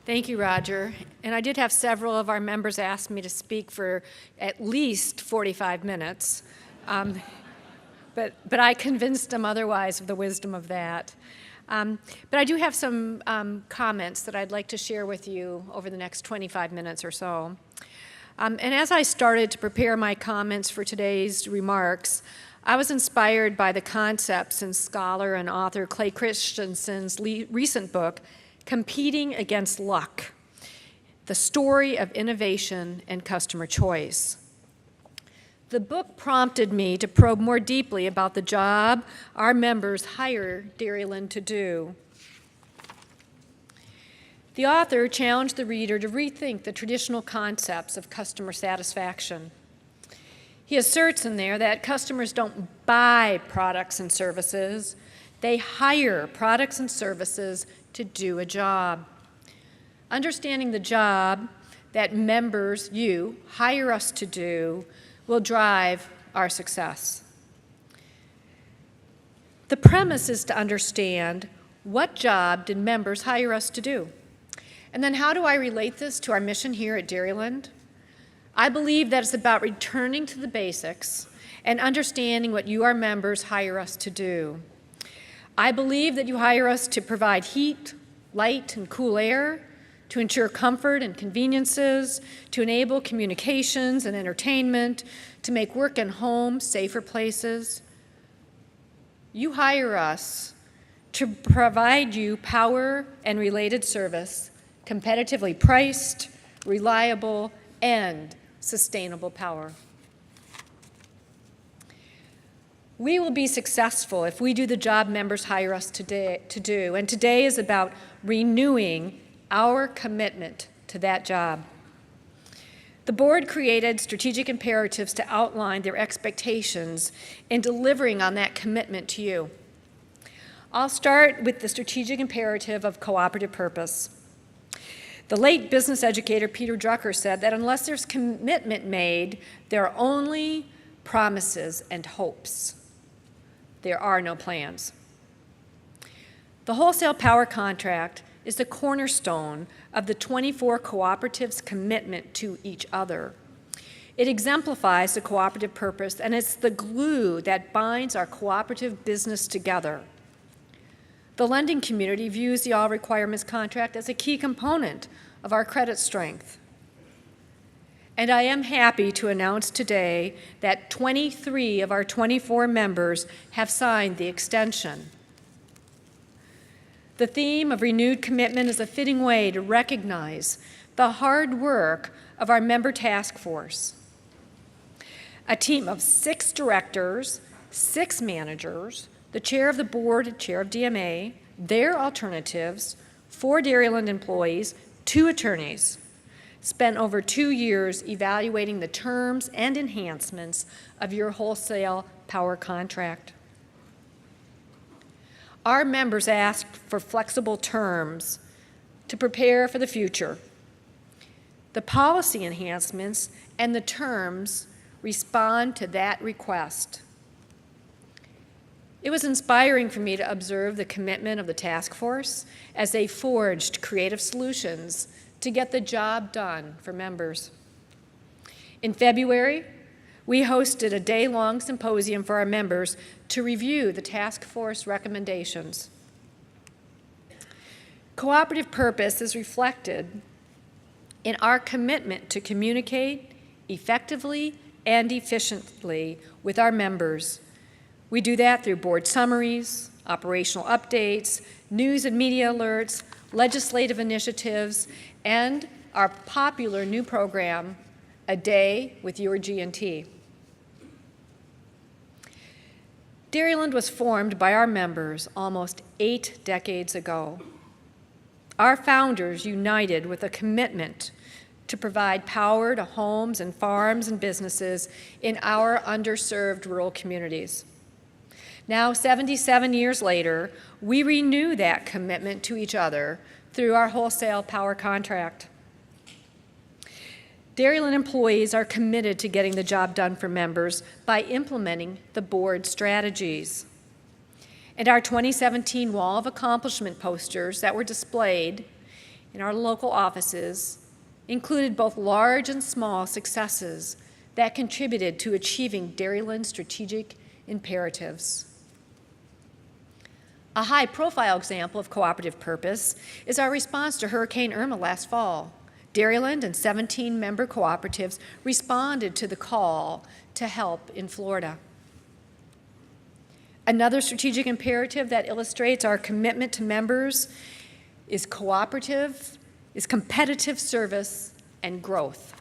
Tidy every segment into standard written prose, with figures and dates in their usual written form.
Thank you, Roger. And I did have several of our members ask me to speak for at least 45 minutes, but I convinced them otherwise of the wisdom of that. But I do have some comments that I'd like to share with you over the next 25 minutes or so. And as I started to prepare my comments for today's remarks, I was inspired by the concepts in scholar and author Clay Christensen's recent book, Competing Against Luck, the story of innovation and customer choice. The book prompted me to probe more deeply about the job our members hire Dairyland to do. The author challenged the reader to rethink the traditional concepts of customer satisfaction. He asserts in there that customers don't buy products and services, they hire products and services to do a job. Understanding the job that members, you, hire us to do will drive our success. The premise is to understand what job did members hire us to do? And then how do I relate this to our mission here at Dairyland? I believe that it's about returning to the basics and understanding what you, our members, hire us to do. I believe that you hire us to provide heat, light, and cool air, to ensure comfort and conveniences, to enable communications and entertainment, to make work and home safer places. You hire us to provide you power and related service, competitively priced, reliable, and sustainable power. We will be successful if we do the job members hire us to do, and today is about renewing our commitment to that job. The board created strategic imperatives to outline their expectations in delivering on that commitment to you. I'll start with the strategic imperative of cooperative purpose. The late business educator Peter Drucker said that unless there's commitment made, there are only promises and hopes. There are no plans. The wholesale power contract is the cornerstone of the 24 cooperatives' commitment to each other. It exemplifies the cooperative purpose, and it's the glue that binds our cooperative business together. The lending community views the All Requirements contract as a key component of our credit strength. And I am happy to announce today that 23 of our 24 members have signed the extension. The theme of renewed commitment is a fitting way to recognize the hard work of our member task force. A team of 6 directors, 6 managers, the chair of the board, chair of DMA, their alternatives, 4 Dairyland employees, 2 attorneys, spent over 2 years evaluating the terms and enhancements of your wholesale power contract. Our members asked for flexible terms to prepare for the future. The policy enhancements and the terms respond to that request. It was inspiring for me to observe the commitment of the task force as they forged creative solutions to get the job done for members. In February, we hosted a day-long symposium for our members to review the task force recommendations. Cooperative purpose is reflected in our commitment to communicate effectively and efficiently with our members. We do that through board summaries, operational updates, news and media alerts, legislative initiatives, and our popular new program, A Day with Your G&T. Dairyland was formed by our members almost 8 decades ago. Our founders united with a commitment to provide power to homes and farms and businesses in our underserved rural communities. Now, 77 years later, we renew that commitment to each other through our wholesale power contract. Dairyland employees are committed to getting the job done for members by implementing the board strategies. And our 2017 Wall of Accomplishment posters that were displayed in our local offices included both large and small successes that contributed to achieving Dairyland's strategic imperatives. A high-profile example of cooperative purpose is our response to Hurricane Irma last fall. Dairyland and 17 member cooperatives responded to the call to help in Florida. Another strategic imperative that illustrates our commitment to members is competitive service and growth.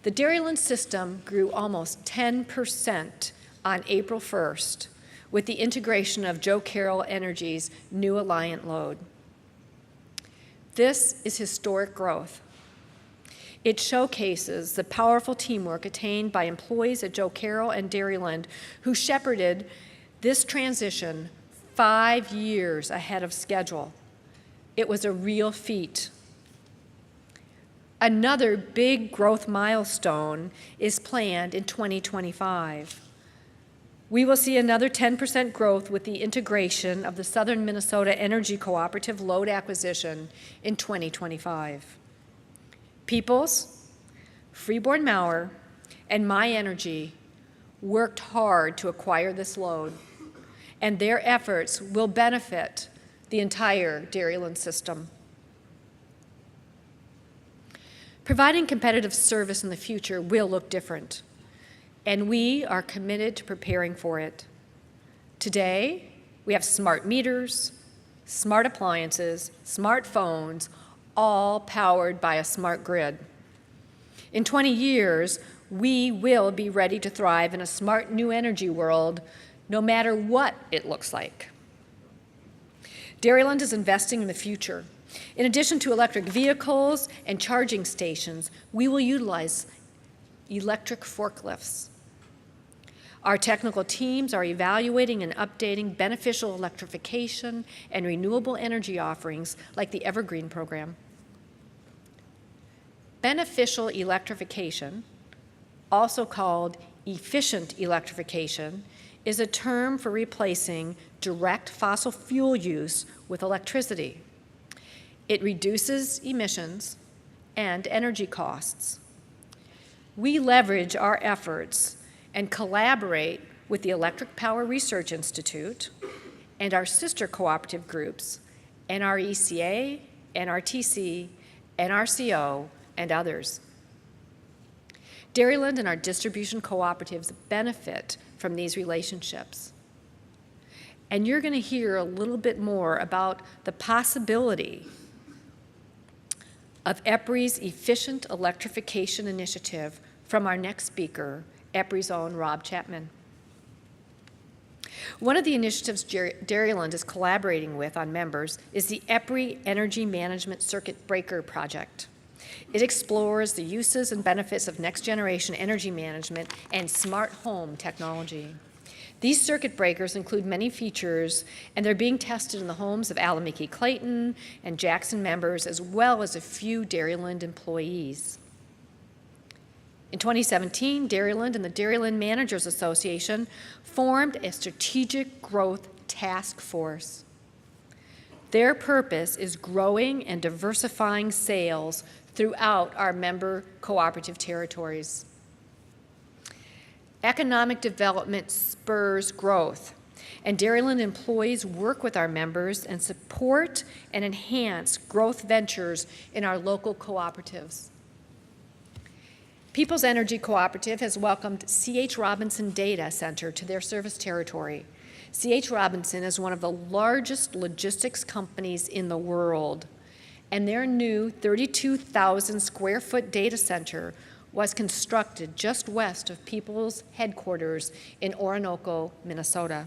The Dairyland system grew almost 10% on April 1st with the integration of Joe Carroll Energy's new Alliant load. This is historic growth. It showcases the powerful teamwork attained by employees at Joe Carroll and Dairyland who shepherded this transition 5 years ahead of schedule. It was a real feat. Another big growth milestone is planned in 2025. We will see another 10% growth with the integration of the Southern Minnesota Energy Cooperative load acquisition in 2025. Peoples, Freeborn Maurer, and My Energy worked hard to acquire this load, and their efforts will benefit the entire Dairyland system. Providing competitive service in the future will look different, and we are committed to preparing for it. Today, we have smart meters, smart appliances, smartphones, all powered by a smart grid. In 20 years, we will be ready to thrive in a smart new energy world, no matter what it looks like. Dairyland is investing in the future. In addition to electric vehicles and charging stations, we will utilize electric forklifts. Our technical teams are evaluating and updating beneficial electrification and renewable energy offerings like the Evergreen program. Beneficial electrification, also called efficient electrification, is a term for replacing direct fossil fuel use with electricity. It reduces emissions and energy costs. We leverage our efforts and collaborate with the Electric Power Research Institute and our sister cooperative groups, NRECA, NRTC, NRCO, and others. Dairyland and our distribution cooperatives benefit from these relationships. And you're going to hear a little bit more about the possibility of EPRI's Efficient Electrification Initiative from our next speaker, EPRI's own Rob Chapman. One of the initiatives Dairyland is collaborating with on members is the EPRI Energy Management Circuit Breaker Project. It explores the uses and benefits of next-generation energy management and smart home technology. These circuit breakers include many features, and they're being tested in the homes of Alameda Clayton and Jackson members, as well as a few Dairyland employees. In 2017, Dairyland and the Dairyland Managers Association formed a strategic growth task force. Their purpose is growing and diversifying sales throughout our member cooperative territories. Economic development spurs growth, and Dairyland employees work with our members and support and enhance growth ventures in our local cooperatives. People's Energy Cooperative has welcomed C.H. Robinson Data Center to their service territory. C.H. Robinson is one of the largest logistics companies in the world, and their new 32,000 square foot data center was constructed just west of People's headquarters in Orinoco, Minnesota.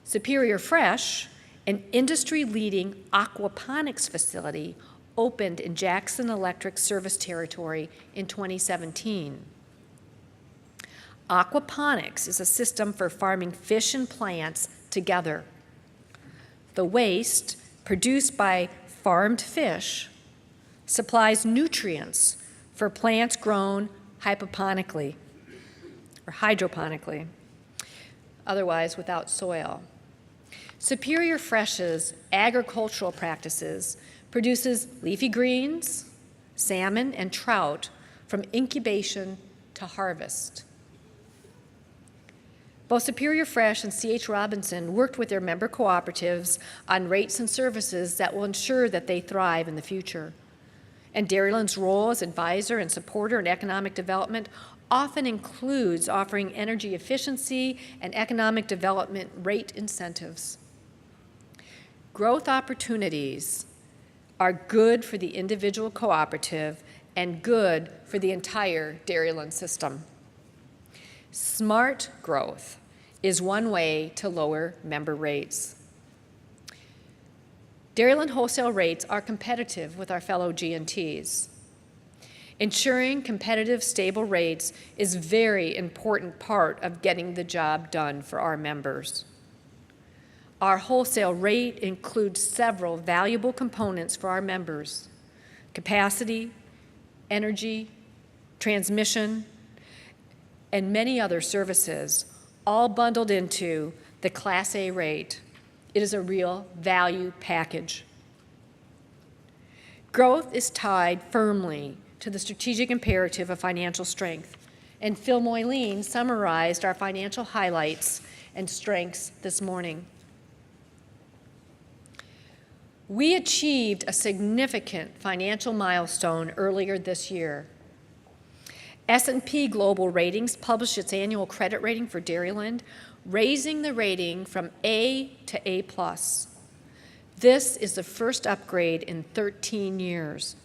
Superior Fresh, an industry-leading aquaponics facility, opened in Jackson Electric service territory in 2017. Aquaponics is a system for farming fish and plants together. The waste produced by farmed fish supplies nutrients for plants grown hypoponically or hydroponically, otherwise without soil. Superior Fresh's agricultural practices produces leafy greens, salmon, and trout from incubation to harvest. Both Superior Fresh and C.H. Robinson worked with their member cooperatives on rates and services that will ensure that they thrive in the future. And Dairyland's role as advisor and supporter in economic development often includes offering energy efficiency and economic development rate incentives. Growth opportunities are good for the individual cooperative and good for the entire Dairyland system. Smart growth is one way to lower member rates. Dairyland wholesale rates are competitive with our fellow G&Ts. Ensuring competitive, stable rates is a very important part of getting the job done for our members. Our wholesale rate includes several valuable components for our members: capacity, energy, transmission, and many other services, all bundled into the Class A rate. It is a real value package. Growth is tied firmly to the strategic imperative of financial strength, and Phil Moyleen summarized our financial highlights and strengths this morning. We achieved a significant financial milestone earlier this year. S&P Global Ratings published its annual credit rating for Dairyland, raising the rating from A to A+. This is the first upgrade in 13 years.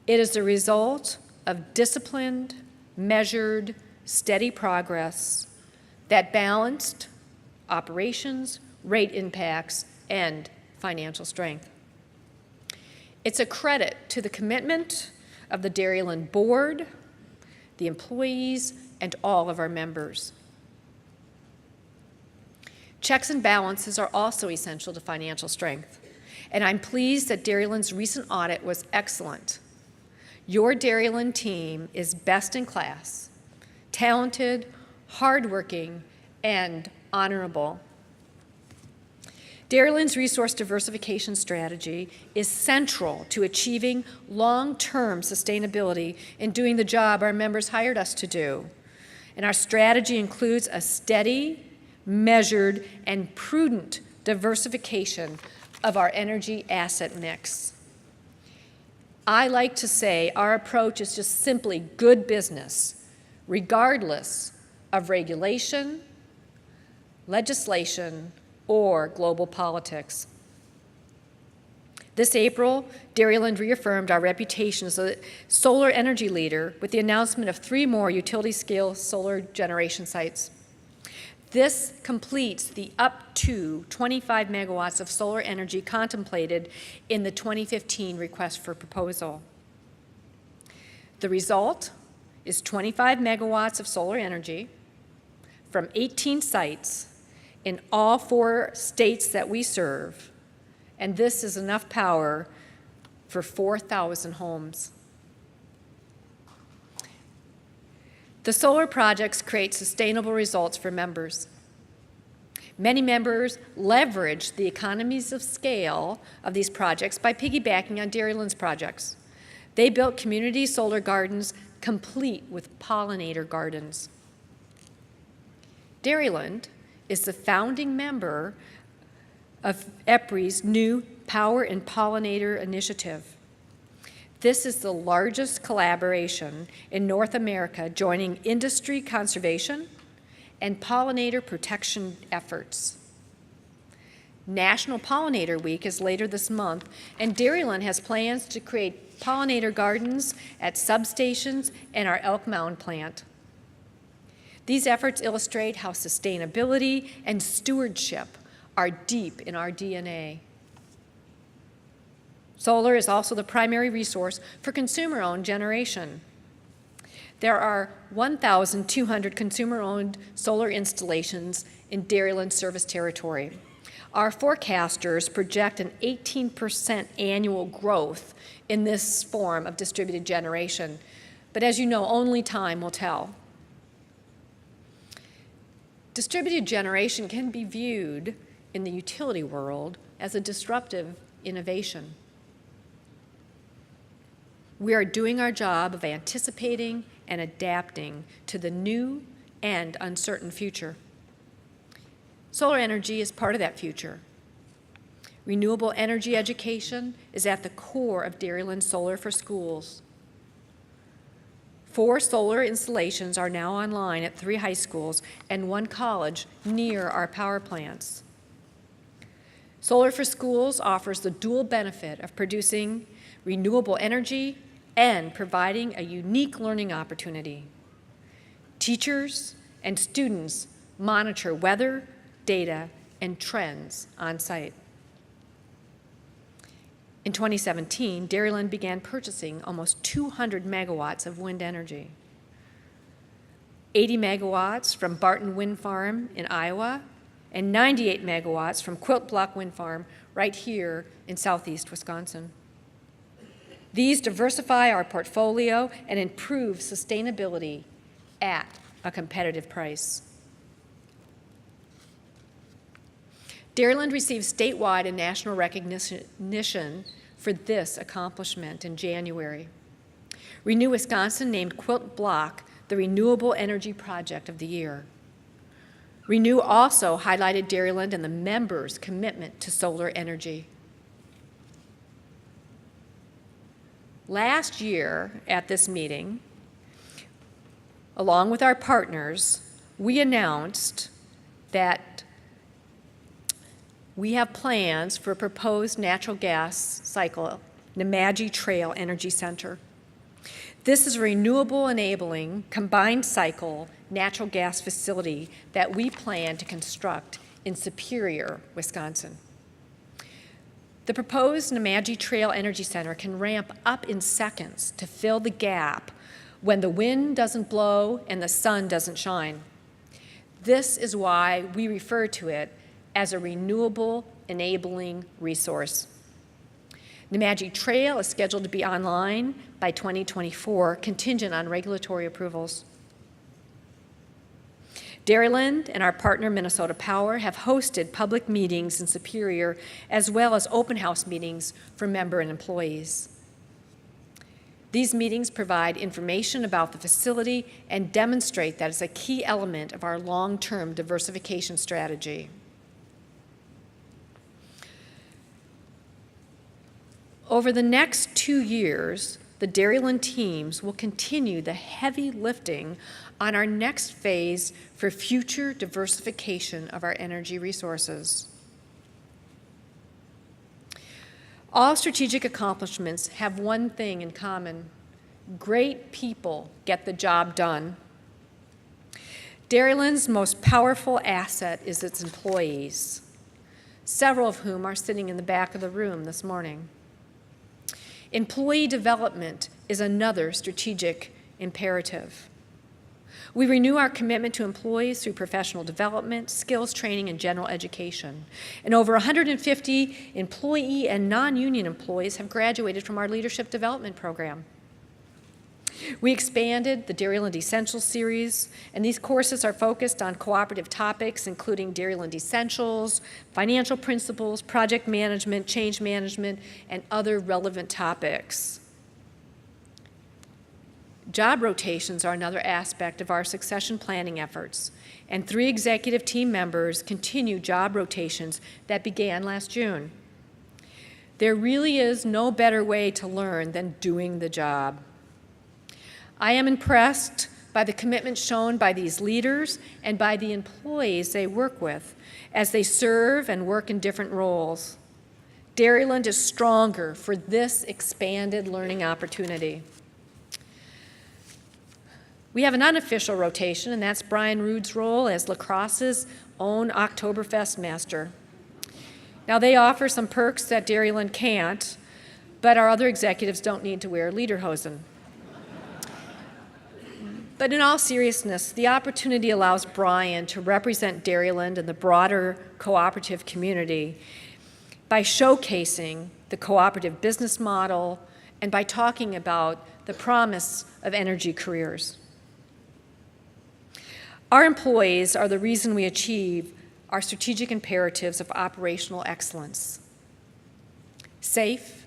It is the result of disciplined, measured, steady progress that balanced operations, rate impacts, and financial strength. It's a credit to the commitment of the Dairyland board, the employees, and all of our members. Checks and balances are also essential to financial strength, and I'm pleased that Dairyland's recent audit was excellent. Your Dairyland team is best in class, talented, hardworking, and honorable. Dairyland's resource diversification strategy is central to achieving long-term sustainability in doing the job our members hired us to do. And our strategy includes a steady, measured, and prudent diversification of our energy asset mix. I like to say our approach is just simply good business, regardless of regulation, legislation, or global politics. This April, Dairyland reaffirmed our reputation as a solar energy leader with the announcement of 3 more utility-scale solar generation sites. This completes the up to 25 megawatts of solar energy contemplated in the 2015 request for proposal. The result is 25 megawatts of solar energy from 18 sites in all 4 states that we serve, and this is enough power for 4,000 homes. The solar projects create sustainable results for members. Many members leverage the economies of scale of these projects by piggybacking on Dairyland's projects. They built community solar gardens complete with pollinator gardens. Dairyland is the founding member of EPRI's new Power and Pollinator Initiative. This is the largest collaboration in North America joining industry conservation and pollinator protection efforts. National Pollinator Week is later this month, and Dairyland has plans to create pollinator gardens at substations and our Elk Mound plant. These efforts illustrate how sustainability and stewardship are deep in our DNA. Solar is also the primary resource for consumer-owned generation. There are 1,200 consumer-owned solar installations in Dairyland service territory. Our forecasters project an 18% annual growth in this form of distributed generation, but as you know, only time will tell. Distributed generation can be viewed in the utility world as a disruptive innovation. We are doing our job of anticipating and adapting to the new and uncertain future. Solar energy is part of that future. Renewable energy education is at the core of Dairyland Solar for Schools. 4 solar installations are now online at 3 high schools and 1 college near our power plants. Solar for Schools offers the dual benefit of producing renewable energy and providing a unique learning opportunity. Teachers and students monitor weather, data, and trends on site. In 2017, Dairyland began purchasing almost 200 megawatts of wind energy. 80 megawatts from Barton Wind Farm in Iowa, and 98 megawatts from Quilt Block Wind Farm right here in southeast Wisconsin. These diversify our portfolio and improve sustainability at a competitive price. Dairyland received statewide and national recognition for this accomplishment in January. Renew Wisconsin named Quilt Block the Renewable Energy Project of the Year. Renew also highlighted Dairyland and the members' commitment to solar energy. Last year at this meeting, along with our partners, we announced that we have plans for a proposed natural gas cycle, the Maji Trail Energy Center. This is a renewable enabling combined cycle natural gas facility that we plan to construct in Superior, Wisconsin. The proposed Maji Trail Energy Center can ramp up in seconds to fill the gap when the wind doesn't blow and the sun doesn't shine. This is why we refer to it as a renewable enabling resource. The Maji Trail is scheduled to be online by 2024, contingent on regulatory approvals. Dairyland and our partner Minnesota Power have hosted public meetings in Superior as well as open house meetings for member and employees. These meetings provide information about the facility and demonstrate that it's a key element of our long-term diversification strategy. Over the next 2 years, the Dairyland teams will continue the heavy lifting on our next phase for future diversification of our energy resources. All strategic accomplishments have one thing in common: great people get the job done. Dairyland's most powerful asset is its employees, several of whom are sitting in the back of the room this morning. Employee development is another strategic imperative. We renew our commitment to employees through professional development, skills training, and general education. And over 150 employee and non-union employees have graduated from our leadership development program. We expanded the Dairyland Essentials series, and these courses are focused on cooperative topics, including Dairyland Essentials, financial principles, project management, change management, and other relevant topics. Job rotations are another aspect of our succession planning efforts, and 3 executive team members continue job rotations that began last June. There really is no better way to learn than doing the job. I am impressed by the commitment shown by these leaders and by the employees they work with as they serve and work in different roles. Dairyland is stronger for this expanded learning opportunity. We have an unofficial rotation, and that's Brian Rood's role as La Crosse's own Oktoberfest master. Now, they offer some perks that Dairyland can't, but our other executives don't need to wear lederhosen. But in all seriousness, the opportunity allows Brian to represent Dairyland and the broader cooperative community by showcasing the cooperative business model and by talking about the promise of energy careers. Our employees are the reason we achieve our strategic imperatives of operational excellence. Safe,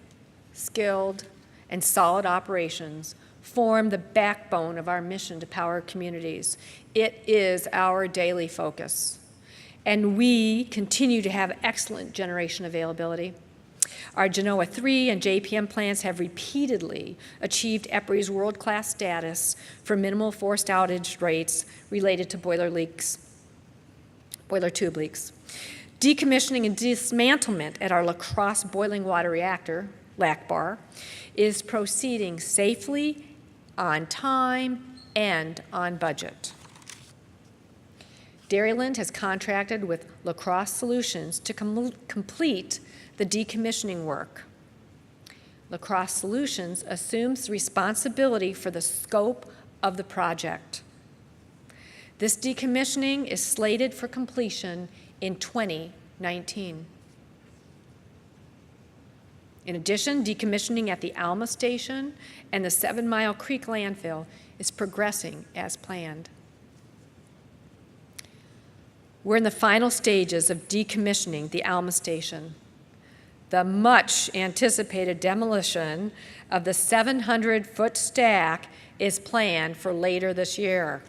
skilled, and solid operations form the backbone of our mission to power communities. It is our daily focus, and we continue to have excellent generation availability. Our Genoa 3 and JPM plants have repeatedly achieved EPRI's world-class status for minimal forced outage rates related to boiler tube leaks. Decommissioning and dismantlement at our La Crosse boiling water reactor, LACBAR, is proceeding safely, on time, and on budget. Dairyland has contracted with La Crosse Solutions to complete the decommissioning work. La Crosse Solutions assumes responsibility for the scope of the project. This decommissioning is slated for completion in 2019. In addition, decommissioning at the Alma Station and the 7 Mile Creek landfill is progressing as planned. We're in the final stages of decommissioning the Alma Station. The much anticipated demolition of the 700-foot stack is planned for later this year.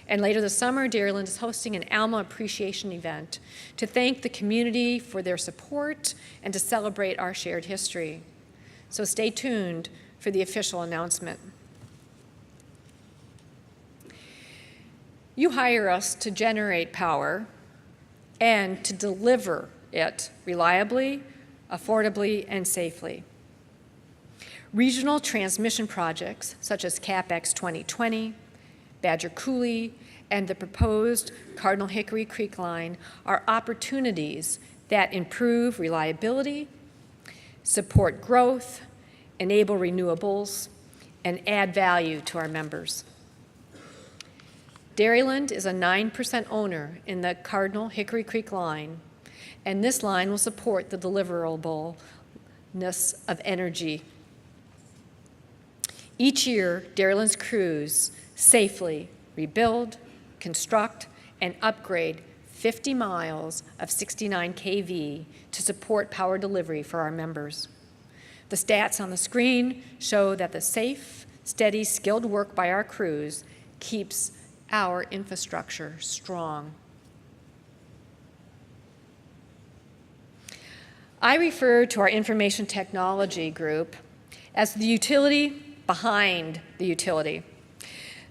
And later this summer, Dairyland is hosting an Alma appreciation event to thank the community for their support and to celebrate our shared history. So stay tuned for the official announcement. You hire us to generate power and to deliver it reliably, affordably, and safely. Regional transmission projects such as CapEx 2020, Badger Coulee, and the proposed Cardinal Hickory Creek Line are opportunities that improve reliability, support growth, enable renewables, and add value to our members. Dairyland is a 9% owner in the Cardinal Hickory Creek Line, and this line will support the deliverableness of energy. Each year, Dairyland's crews safely rebuild, construct, and upgrade 50 miles of 69 kV to support power delivery for our members. The stats on the screen show that the safe, steady, skilled work by our crews keeps our infrastructure strong. I refer to our information technology group as the utility behind the utility.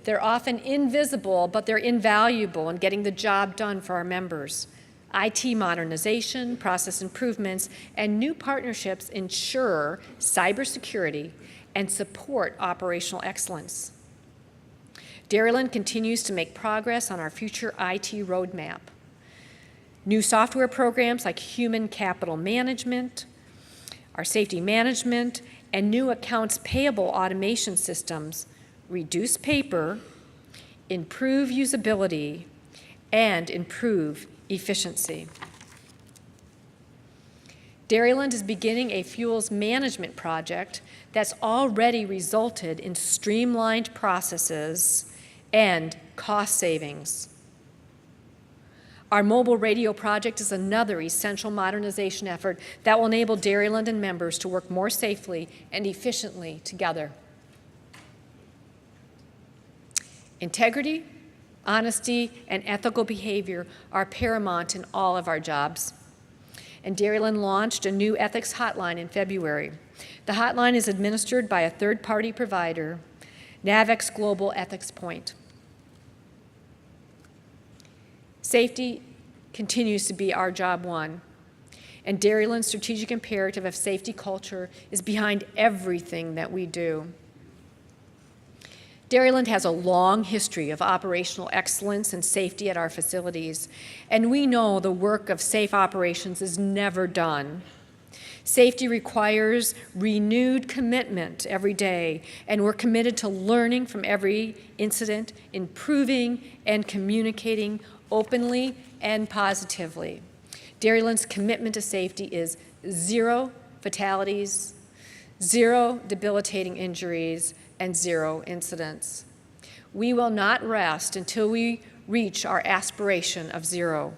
They're often invisible, but they're invaluable in getting the job done for our members. IT modernization, process improvements, and new partnerships ensure cybersecurity and support operational excellence. Dairyland continues to make progress on our future IT roadmap. New software programs like human capital management, our safety management, and new accounts payable automation systems reduce paper, improve usability, and improve efficiency. Dairyland is beginning a fuels management project that's already resulted in streamlined processes and cost savings. Our mobile radio project is another essential modernization effort that will enable Dairyland and members to work more safely and efficiently together. Integrity, honesty, and ethical behavior are paramount in all of our jobs. And Dairyland launched a new ethics hotline in February. The hotline is administered by a third-party provider, Navex Global Ethics Point. Safety continues to be our job one, and Dairyland's strategic imperative of safety culture is behind everything that we do. Dairyland has a long history of operational excellence and safety at our facilities, and we know the work of safe operations is never done. Safety requires renewed commitment every day, and we're committed to learning from every incident, improving and communicating openly and positively. Dairyland's commitment to safety is 0 fatalities, 0 debilitating injuries, and 0 incidents. We will not rest until we reach our aspiration of 0.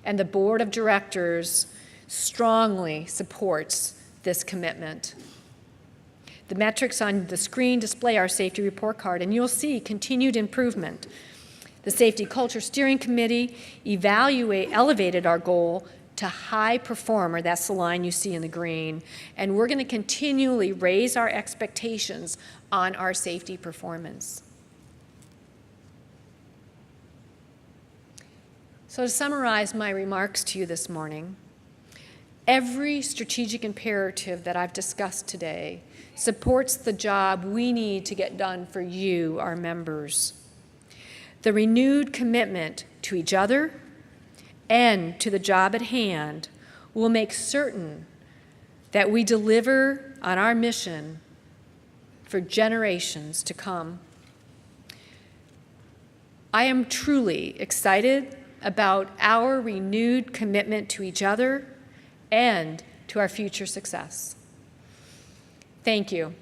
and the board of directors strongly supports this commitment. The metrics on the screen display our safety report card, and you'll see continued improvement. The Safety Culture Steering Committee elevated our goal to high performer. That's the line you see in the green. And we're going to continually raise our expectations on our safety performance. So to summarize my remarks to you this morning, every strategic imperative that I've discussed today supports the job we need to get done for you, our members. The renewed commitment to each other and to the job at hand will make certain that we deliver on our mission for generations to come. I am truly excited about our renewed commitment to each other and to our future success. Thank you.